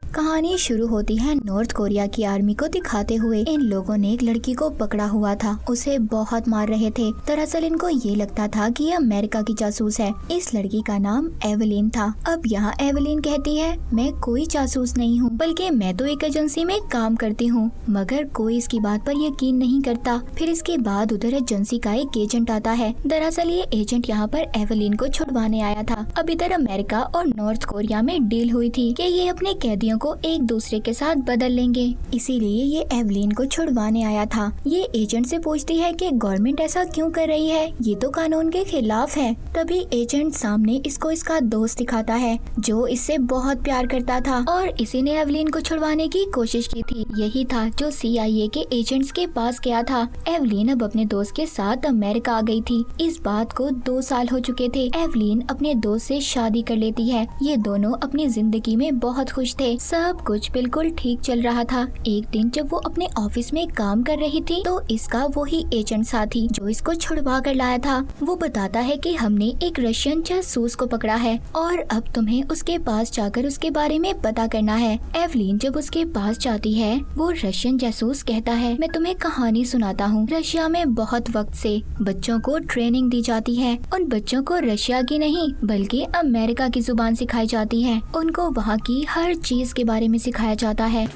कहानी शुरू होती है नॉर्थ कोरिया की आर्मी को दिखाते हुए। इन लोगों ने एक लड़की को पकड़ा हुआ था, उसे बहुत मार रहे थे। दरअसल इनको ये लगता था कि ये अमेरिका की जासूस है। इस लड़की का नाम एवलिन था। अब यहाँ एवलिन कहती है, मैं कोई जासूस नहीं हूँ, बल्कि मैं तो एक एजेंसी में काम करती हूँ। मगर कोई इसकी बात पर यकीन नहीं करता। फिर इसके बाद उधर एजेंसी का एक एजेंट आता है। दरअसल ये एजेंट यहाँ पर एवलिन को छुड़वाने आया था। अब इधर अमेरिका और नॉर्थ कोरिया में डील हुई थी कि ये अपने कैदियों को एक दूसरे के साथ बदल लेंगे, इसीलिए ये एवलिन को छुड़वाने आया था। ये एजेंट से पूछती है कि गवर्नमेंट ऐसा क्यों कर रही है, ये तो कानून के खिलाफ है। तभी एजेंट सामने इसको इसका दोस्त दिखाता है जो इससे बहुत प्यार करता था और इसी ने एवलिन को छुड़वाने की कोशिश की थी। यही था जो CIA के एजेंट्स के पास गया था। एवलिन अब अपने दोस्त के साथ अमेरिका आ गई थी। इस बात को 2 साल हो चुके थे। एवलिन अपने दोस्त से शादी कर लेती है। ये दोनों अपनी जिंदगी में बहुत खुश थे। सब कुछ बिल्कुल ठीक चल रहा था। एक दिन जब वो अपने ऑफिस में काम कर रही थी तो इसका वही एजेंट साथी जो इसको छुड़वा कर लाया था, वो बताता है कि हमने एक रशियन जासूस को पकड़ा है और अब तुम्हें उसके पास जाकर उसके बारे में पता करना है। एवलिन जब उसके पास जाती है, वो रशियन जासूस कहता है, मैं तुम्हें कहानी सुनाता हूँ। रशिया में बहुत वक्त से बच्चों को ट्रेनिंग दी जाती है। उन बच्चों को रशिया की नहीं बल्कि अमेरिका की जुबान सिखाई जाती है। उनको वहाँ की हर चीज के बारे में सिखाया जाता है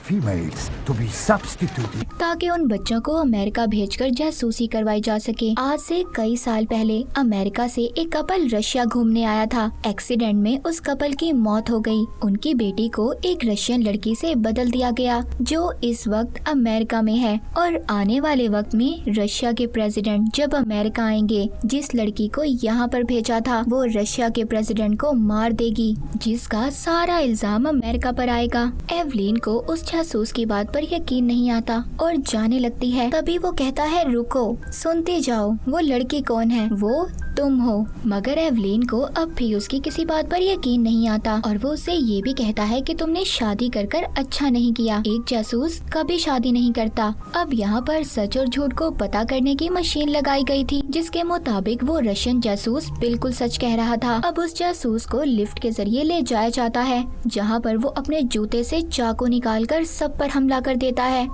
ताकि उन बच्चों को अमेरिका भेजकर जासूसी करवाई जा सके। आज से कई साल पहले अमेरिका से एक कपल रशिया घूमने आया था। एक्सीडेंट में उस कपल की मौत हो गई। उनकी बेटी को एक रशियन लड़की से बदल दिया गया जो इस वक्त अमेरिका में है और आने वाले वक्त में रशिया के प्रेसिडेंट जब अमेरिका आएंगे, जिस लड़की को यहाँ पर भेजा था वो रशिया के प्रेसिडेंट को मार देगी, जिसका सारा इल्जाम अमेरिका पर आएगा। एवलिन को उस जासूस की बात पर यकीन नहीं आता और जाने लगती है। तभी वो कहता है, रुको, सुनते जाओ, वो लड़की कौन है? वो तुम हो। मगर एवलिन को अब भी उसकी किसी बात पर यकीन नहीं आता और वो उससे ये भी कहता है कि तुमने शादी कर कर अच्छा नहीं किया। एक जासूस कभी शादी नहीं करता। अब यहाँ पर सच और झूठ को पता करने की मशीन लगाई गई थी, जिसके मुताबिक वो रशियन जासूस बिल्कुल सच कह रहा था। अब उस जासूस को लिफ्ट के जरिए ले जाया जाता है, जहाँ पर वो अपने जूते से चाकू निकालकर सब पर हमला कर देता है।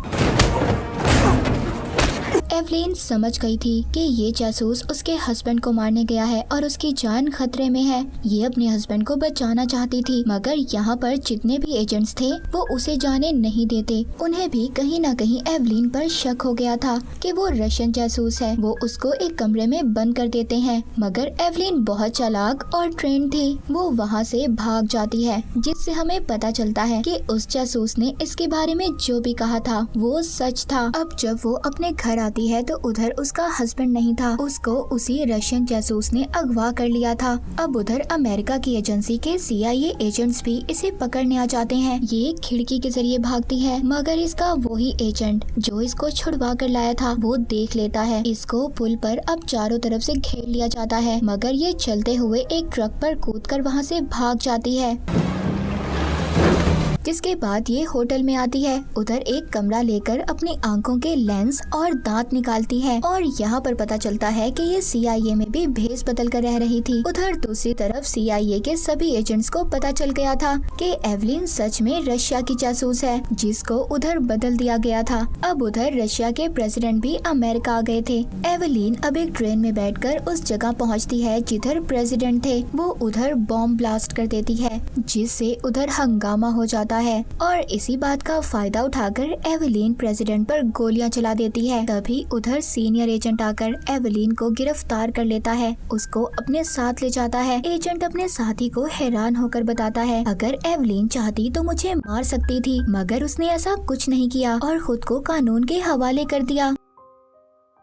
एवलिन समझ गई थी कि ये जासूस उसके हस्बैंड को मारने गया है और उसकी जान खतरे में है। ये अपने हस्बैंड को बचाना चाहती थी, मगर यहाँ पर जितने भी एजेंट्स थे वो उसे जाने नहीं देते। उन्हें भी कहीं न कहीं एवलिन पर शक हो गया था कि वो रशियन जासूस है। वो उसको एक कमरे में बंद कर देते हैं, मगर एवलिन बहुत चालाक और ट्रेंड थी। वो वहाँ से भाग जाती है, जिससे हमें पता चलता है कि उस जासूस ने इसके बारे में जो भी कहा था वो सच था। अब जब वो अपने घर आती है तो उधर उसका हस्बैंड नहीं था, उसको उसी रशियन जासूस ने अगवा कर लिया था। अब उधर अमेरिका की एजेंसी के CIA एजेंट्स भी इसे पकड़ने आ जाते हैं। ये खिड़की के जरिए भागती है, मगर इसका वही एजेंट जो इसको छुड़वा कर लाया था वो देख लेता है। इसको पुल पर अब चारों तरफ से घेर लिया जाता है, मगर ये चलते हुए एक ट्रक पर कूदकर वहाँ से भाग जाती है। जिसके बाद ये होटल में आती है। उधर एक कमरा लेकर अपनी आंखों के लेंस और दांत निकालती है और यहाँ पर पता चलता है कि ये CIA में भी भेस बदल कर रह रही थी। उधर दूसरी तरफ CIA के सभी एजेंट्स को पता चल गया था कि एवलिन सच में रशिया की जासूस है, जिसको उधर बदल दिया गया था। अब उधर रशिया के प्रेसिडेंट भी अमेरिका आ गए थे। एवलिन अब एक ट्रेन में बैठकर उस जगह पहुँचती है जिधर प्रेसिडेंट थे। वो उधर बॉम्ब ब्लास्ट कर देती है, जिससे उधर हंगामा हो जाता है और इसी बात का फायदा उठाकर एवलिन प्रेसिडेंट पर गोलियां चला देती है। तभी उधर सीनियर एजेंट आकर एवलिन को गिरफ्तार कर लेता है, उसको अपने साथ ले जाता है। एजेंट अपने साथी को हैरान होकर बताता है, अगर एवलिन चाहती तो मुझे मार सकती थी, मगर उसने ऐसा कुछ नहीं किया और खुद को कानून के हवाले कर दिया।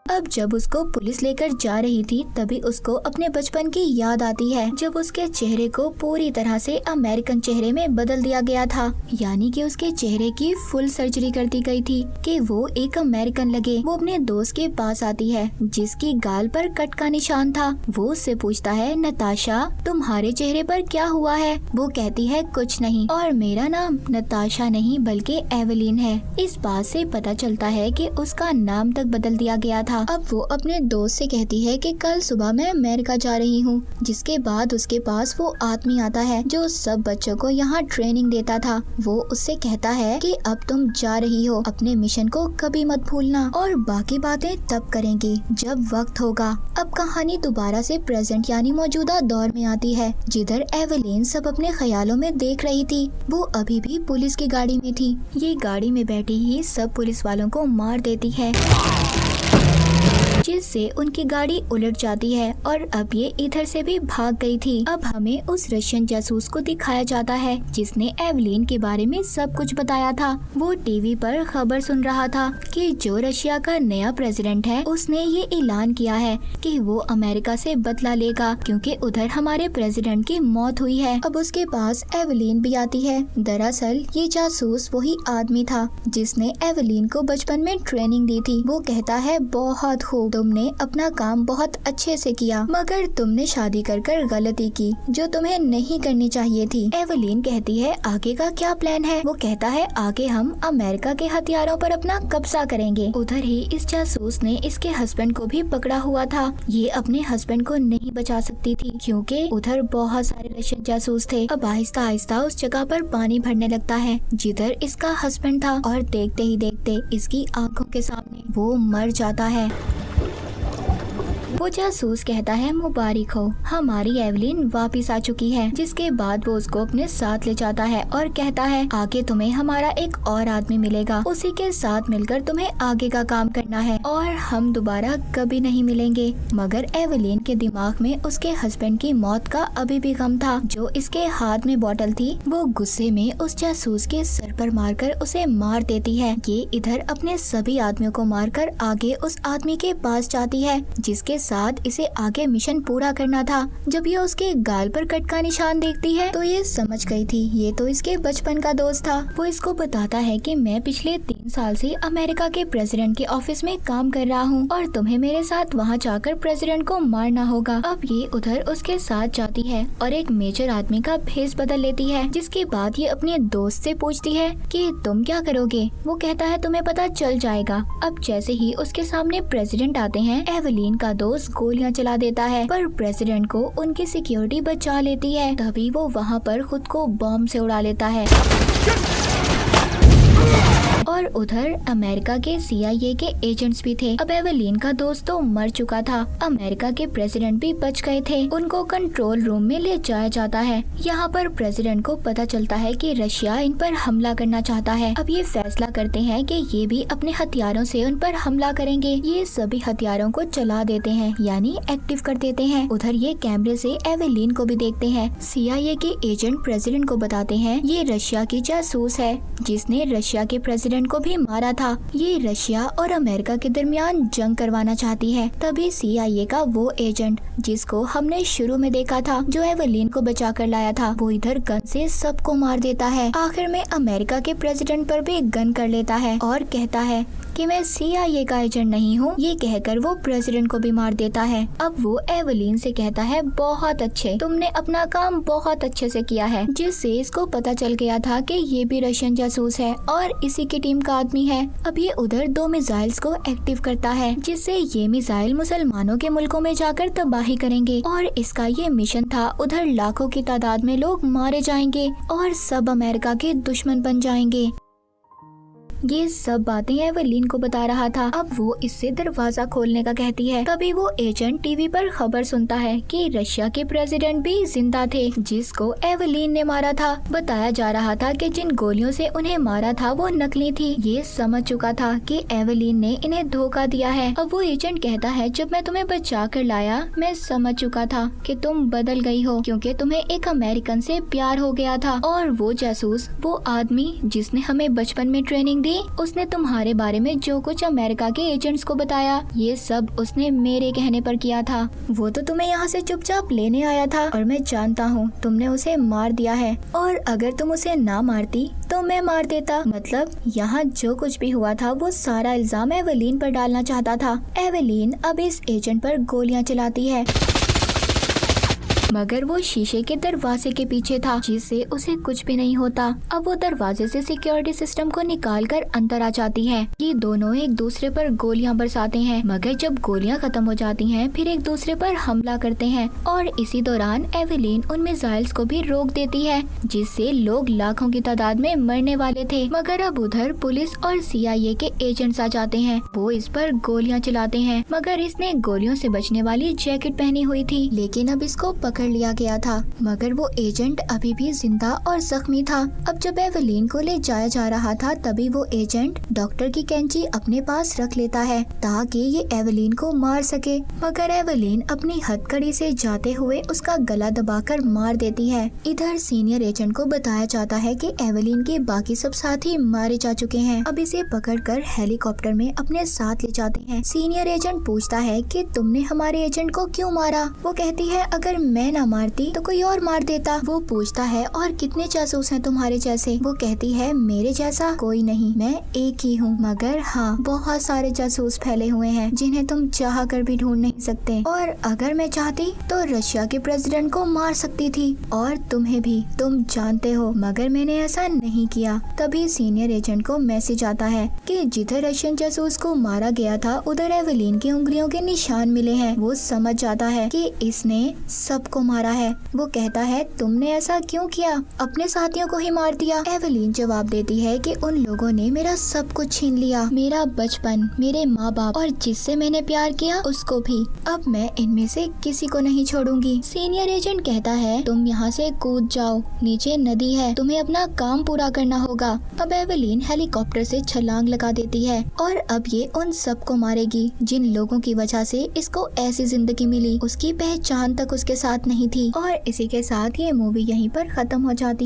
अब जब उसको पुलिस लेकर जा रही थी तभी उसको अपने बचपन की याद आती है, जब उसके चेहरे को पूरी तरह से अमेरिकन चेहरे में बदल दिया गया था। यानी कि उसके चेहरे की फुल सर्जरी कर दी गई थी कि वो एक अमेरिकन लगे। वो अपने दोस्त के पास आती है जिसकी गाल पर कट का निशान था। वो उससे पूछता है, नताशा तुम्हारे चेहरे पर क्या हुआ है? वो कहती है, कुछ नहीं, और मेरा नाम नताशा नहीं बल्कि एवलिन है। इस बात से पता चलता है कि उसका नाम तक बदल दिया गया था। अब वो अपने दोस्त से कहती है कि कल सुबह मैं अमेरिका जा रही हूँ। जिसके बाद उसके पास वो आदमी आता है जो सब बच्चों को यहाँ ट्रेनिंग देता था। वो उससे कहता है कि अब तुम जा रही हो, अपने मिशन को कभी मत भूलना और बाकी बातें तब करेंगे जब वक्त होगा। अब कहानी दोबारा से प्रेजेंट यानी मौजूदा दौर में आती है, जिधर एवेलिन सब अपने ख्यालों में देख रही थी। वो अभी भी पुलिस की गाड़ी में थी। ये गाड़ी में बैठी ही सब पुलिस वालों को मार देती है, जिससे उनकी गाड़ी उलट जाती है और अब ये इधर से भी भाग गई थी। अब हमें उस रशियन जासूस को दिखाया जाता है जिसने एवेलिन के बारे में सब कुछ बताया था। वो टीवी पर खबर सुन रहा था कि जो रशिया का नया प्रेसिडेंट है उसने ये ऐलान किया है कि वो अमेरिका से बदला लेगा क्योंकि उधर हमारे प्रेसिडेंट की मौत हुई है। अब उसके पास एवेलिन भी आती है। दरअसल ये जासूस वही आदमी था जिसने एवेलिन को बचपन में ट्रेनिंग दी थी। वो कहता है बहुत खूब, तुमने अपना काम बहुत अच्छे से किया, मगर तुमने शादी कर कर गलती की जो तुम्हें नहीं करनी चाहिए थी। एवेलिन कहती है आगे का क्या प्लान है। वो कहता है आगे हम अमेरिका के हथियारों पर अपना कब्जा करेंगे। उधर ही इस जासूस ने इसके हस्बैंड को भी पकड़ा हुआ था। ये अपने हस्बैंड को नहीं बचा सकती थी क्योंकि उधर बहुत सारे रशियन जासूस थे। अब आहिस्ता आहिस्ता उस जगह पर पानी भरने लगता है जिधर इसका हस्बैंड था और देखते ही देखते इसकी आंखों के सामने वो मर जाता है। वो जासूस कहता है मुबारक हो, हमारी एवेलिन वापस आ चुकी है। जिसके बाद वो उसको अपने साथ ले जाता है और कहता है आगे तुम्हें हमारा एक और आदमी मिलेगा, उसी के साथ मिलकर तुम्हें आगे का काम करना है और हम दोबारा कभी नहीं मिलेंगे। मगर एवेलिन के दिमाग में उसके हस्बैंड की मौत का अभी भी गम था। जो इसके हाथ में बोतल थी वो गुस्से में उस जासूस के सर पर मारकर उसे मार देती है। ये इधर अपने सभी आदमियों को मारकर आगे उस आदमी के पास जाती है जिसके साथ इसे आगे मिशन पूरा करना था। जब ये उसके गाल पर कट का निशान देखती है तो ये समझ गई थी ये तो इसके बचपन का दोस्त था। वो इसको बताता है कि मैं पिछले 3 साल से अमेरिका के प्रेसिडेंट के ऑफिस में काम कर रहा हूँ और तुम्हें मेरे साथ वहाँ जाकर प्रेसिडेंट को मारना होगा। अब ये उधर उसके साथ जाती है और एक मेजर आदमी का भेष बदल लेती है। जिसके बाद ये अपने दोस्त से पूछती है कि तुम क्या करोगे। वो कहता है तुम्हें पता चल जाएगा। अब जैसे ही उसके सामने प्रेसिडेंट आते हैं एवेलिन का दोस्त गोलियां चला देता है पर प्रेसिडेंट को उनकी सिक्योरिटी बचा लेती है। तभी वो वहाँ पर खुद को बॉम्ब से उड़ा लेता है। और उधर अमेरिका के CIA के एजेंट्स भी थे। अब एवेलिन का दोस्त तो मर चुका था। अमेरिका के प्रेसिडेंट भी बच गए थे। उनको कंट्रोल रूम में ले जाया जाता है। यहाँ पर प्रेसिडेंट को पता चलता है कि रशिया इन पर हमला करना चाहता है। अब ये फैसला करते हैं कि ये भी अपने हथियारों से उन पर हमला करेंगे। ये सभी हथियारों को चला देते हैं यानी एक्टिव कर देते हैं। उधर ये कैमरे से एवेलिन को भी देखते हैं। CIA के एजेंट प्रेसिडेंट को बताते हैं ये रशिया की जासूस है जिसने रशिया के प्रेसिडेंट को भी मारा था। ये रशिया और अमेरिका के दरमियान जंग करवाना चाहती है। तभी CIA का वो एजेंट जिसको हमने शुरू में देखा था जो एवेलिन को बचा कर लाया था वो इधर गन से सबको मार देता है। आखिर में अमेरिका के प्रेसिडेंट पर भी गन कर लेता है और कहता है कि मैं CIA का एजेंट नहीं हूँ। ये कहकर वो प्रेसिडेंट को भी मार देता है। अब वो एवेलिन से कहता है बहुत अच्छे, तुमने अपना काम बहुत अच्छे से किया है। जिससे इसको पता चल गया था कि ये भी रशियन जासूस है और इसी की टीम का आदमी है। अब ये उधर 2 मिसाइल्स को एक्टिव करता है जिससे ये मिसाइल मुसलमानों के मुल्कों में जाकर तबाही करेंगे और इसका ये मिशन था। उधर लाखों की तादाद में लोग मारे जाएंगे और सब अमेरिका के दुश्मन बन जाएंगे। ये सब बातें एवेलिन को बता रहा था। अब वो इससे दरवाजा खोलने का कहती है। तभी वो एजेंट टीवी पर खबर सुनता है कि रशिया के प्रेसिडेंट भी जिंदा थे जिसको एवेलिन ने मारा था। बताया जा रहा था कि जिन गोलियों से उन्हें मारा था वो नकली थी। ये समझ चुका था कि एवेलिन ने इन्हें धोखा दिया है। अब वो एजेंट कहता है जब मैं तुम्हें बचा कर लाया मैं समझ चुका था कि तुम बदल गई हो क्योंकि तुम्हें एक अमेरिकन से प्यार हो गया था। और वो जासूस, वो आदमी जिसने हमें बचपन में ट्रेनिंग उसने तुम्हारे बारे में जो कुछ अमेरिका के एजेंट्स को बताया ये सब उसने मेरे कहने पर किया था। वो तो तुम्हें यहाँ से चुपचाप लेने आया था और मैं जानता हूँ तुमने उसे मार दिया है और अगर तुम उसे ना मारती तो मैं मार देता। मतलब यहाँ जो कुछ भी हुआ था वो सारा इल्जाम एवेलिन पर डालना चाहता था। एवेलिन अब इस एजेंट पर गोलियाँ चलाती है मगर वो शीशे के दरवाजे के पीछे था, जिससे उसे कुछ भी नहीं होता। अब वो दरवाजे से सिक्योरिटी सिस्टम को निकालकर अंदर आ जाती है। ये दोनों एक दूसरे पर गोलियां बरसाते हैं, मगर जब गोलियां खत्म हो जाती हैं, फिर एक दूसरे पर हमला करते हैं और इसी दौरान एवेलिन उन मिसाइल्स को भी रोक देती है, जिससे लोग लाखों की तादाद में मरने वाले थे। मगर अब उधर पुलिस और CIA के एजेंट्स आ जाते हैं। वो इस पर गोलियां चलाते हैं, मगर इसने गोलियों से बचने वाली जैकेट पहनी हुई थी, लेकिन अब इसको पकड़ लिया गया था। मगर वो एजेंट अभी भी जिंदा और जख्मी था। अब जब एवेलिन को ले जाया जा रहा था, तभी वो एजेंट डॉक्टर की कैंची अपने पास रख लेता है ताकि ये एवेलिन को मार सके। मगर एवेलिन अपनी हथकड़ी से जाते हुए उसका गला दबाकर मार देती है। इधर सीनियर एजेंट को बताया जाता है कि एवेलिन के बाकी सब साथी मारे जा चुके हैं। अब इसे पकड़कर हेलीकॉप्टर में अपने साथ ले जाते हैं। सीनियर एजेंट पूछता है कि तुमने हमारे एजेंट को क्यों मारा? वो कहती है अगर मैं ना मारती तो कोई और मार देता। वो पूछता है और कितने जासूस हैं तुम्हारे जैसे? वो कहती है मेरे जैसा कोई नहीं, मैं एक ही हूँ। मगर हाँ, बहुत सारे जासूस फैले हुए हैं जिन्हें तुम चाह कर भी ढूंढ नहीं सकते, और अगर मैं चाहती तो रशिया के प्रेसिडेंट को मार सकती थी और तुम्हें भी, तुम जानते हो, मगर मैंने ऐसा नहीं किया। तभी सीनियर एजेंट को मैसेज आता है कि जिधर रशियन जासूस को मारा गया था उधर एवेलिन की उंगलियों के निशान मिले हैं। वो समझ जाता है कि इसने सबको मारा है। वो कहता है तुमने ऐसा क्यों किया? अपने साथियों को ही मार दिया। एवेलिन जवाब देती है कि उन लोगों ने मेरा सब कुछ छीन लिया, मेरा बचपन, मेरे माँ बाप और जिससे मैंने प्यार किया उसको भी। अब मैं इनमें से किसी को नहीं छोड़ूंगी। सीनियर एजेंट कहता है तुम यहाँ से कूद जाओ, नीचे नदी है, तुम्हें अपना काम पूरा करना होगा। अब एवेलिन हेलीकॉप्टर से छलांग लगा देती है और अब ये उन सबको मारेगी जिन लोगों की वजह से इसको ऐसी जिंदगी मिली। उसकी पहचान तक उसके साथ नहीं थी। और इसी के साथ ये मूवी यहीं पर खत्म हो जाती है।